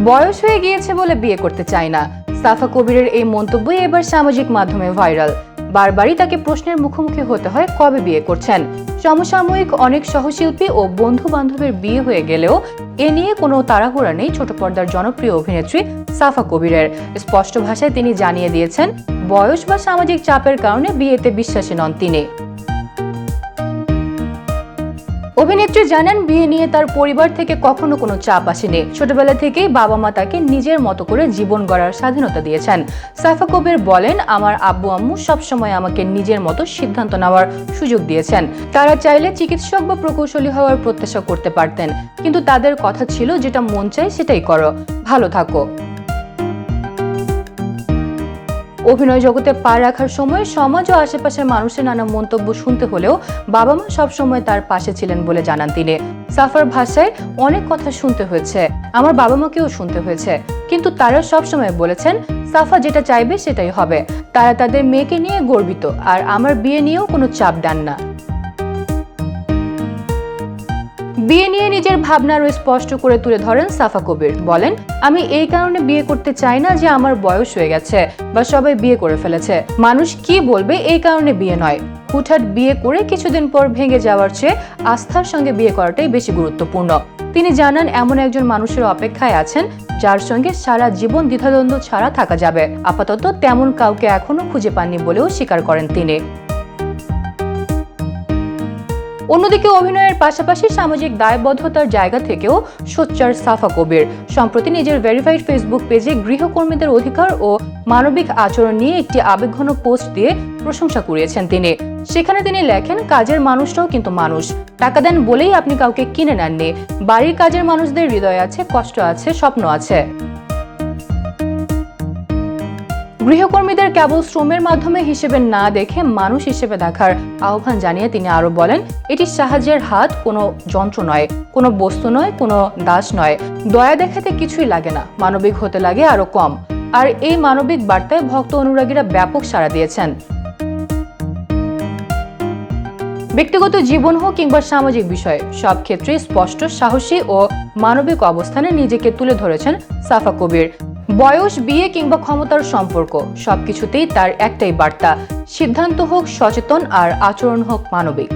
বয়স হয়ে গিয়েছে বলে বিয়ে করতে চায় না, সাফা কবিরের এই মন্তব্যই এবার সামাজিক মাধ্যমে ভাইরাল। বারবারই তাকে প্রশ্নের মুখোমুখি হতে হয় কবে বিয়ে করছেন। সমসাময়িক অনেক সহশিল্পী ও বন্ধু বান্ধবের বিয়ে হয়ে গেলেও এ নিয়ে কোনো তাড়াহুড়া নেই ছোট পর্দার জনপ্রিয় অভিনেত্রী সাফা কবিরের। স্পষ্ট ভাষায় তিনি জানিয়ে দিয়েছেন, বয়স বা সামাজিক চাপের কারণে বিয়েতে বিশ্বাসী নন তিনি। অভিনেত্রী জানান, বিয়ে নিয়ে তার পরিবার থেকে কখনো কোনো চাপ আসেনি। ছোটবেলা থেকেই বাবা মা তাকে নিজের মতো করে জীবন গড়ার স্বাধীনতা দিয়েছেন। সাফা কবির বলেন, আমার আব্বু আম্মু সবসময় আমাকে নিজের মতো সিদ্ধান্ত নেওয়ার সুযোগ দিয়েছেন। তারা চাইলে চিকিৎসক বা প্রকৌশলী হওয়ার প্রত্যাশা করতে পারতেন, কিন্তু তাদের কথা ছিল, যেটা মন চায় সেটাই করো, ভালো থাকো। অভিনয় জগতে পা রাখার সময় সমাজ ও আশেপাশের মানুষের নানা মন্তব্য শুনতে হলেও বাবা মা সবসময় তার পাশে ছিলেন বলে জানান তিনি। সাফার ভাষায়, অনেক কথা শুনতে হয়েছে, আমার বাবা মাকেও শুনতে হয়েছে, কিন্তু তারা সবসময় বলেছেন সাফা যেটা চাইবে সেটাই হবে। তারা তাদের মেয়েকে নিয়ে গর্বিত, আর আমার বিয়ে নিয়েও কোনো চাপ দেন না। বিয়ে নিয়ে নিজের ভাবনা আরো স্পষ্ট করে তুলে ধরেন সাফা কবির। বলেন, আমি এই কারণে বিয়ে করতে চাই না যে আমার বয়স হয়ে গেছে বা সবাই বিয়ে করে ফেলেছে। মানুষ কি বলবে এই কারণে বিয়ে নয়। হুটহাট বিয়ে করে কিছুদিন পর ভেঙে যাওয়ার চেয়ে আস্থার সঙ্গে বিয়ে করাটাই বেশি গুরুত্বপূর্ণ। তিনি জানান, এমন একজন মানুষের অপেক্ষায় আছেন যার সঙ্গে সারা জীবন দ্বিধাদ্বন্দ্ব ছাড়া থাকা যাবে। আপাতত তেমন কাউকে এখনো খুঁজে পাননি বলেও স্বীকার করেন তিনি। অন্যদিকে অভিনয়ের পাশাপাশি সামাজিক দায়বদ্ধতার জায়গা থেকেও সোচ্চার সাফা কবির। সম্প্রতি নিজের ভেরিফাইড ফেসবুক পেজে গৃহকর্মীদের অধিকার ও মানবিক আচরণ নিয়ে একটি আবেগঘন পোস্ট দিয়ে প্রশংসা কুড়িয়েছেন তিনি। সেখানে তিনি লেখেন, কাজের মানুষটাও কিন্তু মানুষ, টাকা দেন বলেই আপনি কাউকে কিনে নেননি। বাড়ির কাজের মানুষদের হৃদয় আছে, কষ্ট আছে, স্বপ্ন আছে। গৃহকর্মীদের কেবল শ্রমের মাধ্যমে হিসেবে না দেখে মানুষ হিসেবে দেখার আহ্বান জানিয়ে তিনি আরো বলেন, এটি সাহায্যের হাত, কোনো যন্ত্র নয়, কোনো বস্তু নয়, কোনো দাস নয়। দয়া দেখাতে কিছুই লাগে না, মানবিক হতে লাগে আরো কম। আর এই মানবিক বার্তায় ভক্ত অনুরাগীরা ব্যাপক সাড়া দিয়েছেন। ব্যক্তিগত জীবন হোক কিংবা সামাজিক বিষয়, সব ক্ষেত্রে স্পষ্ট, সাহসী ও মানবিক অবস্থানে নিজেকে তুলে ধরেছেন সাফা কবির। বয়স, বিয়ে কিংবা ক্ষমতার সম্পর্ক, সবকিছুতেই তার একটাই বার্তা, সিদ্ধান্ত হোক সচেতন আর আচরণ হোক মানবিক।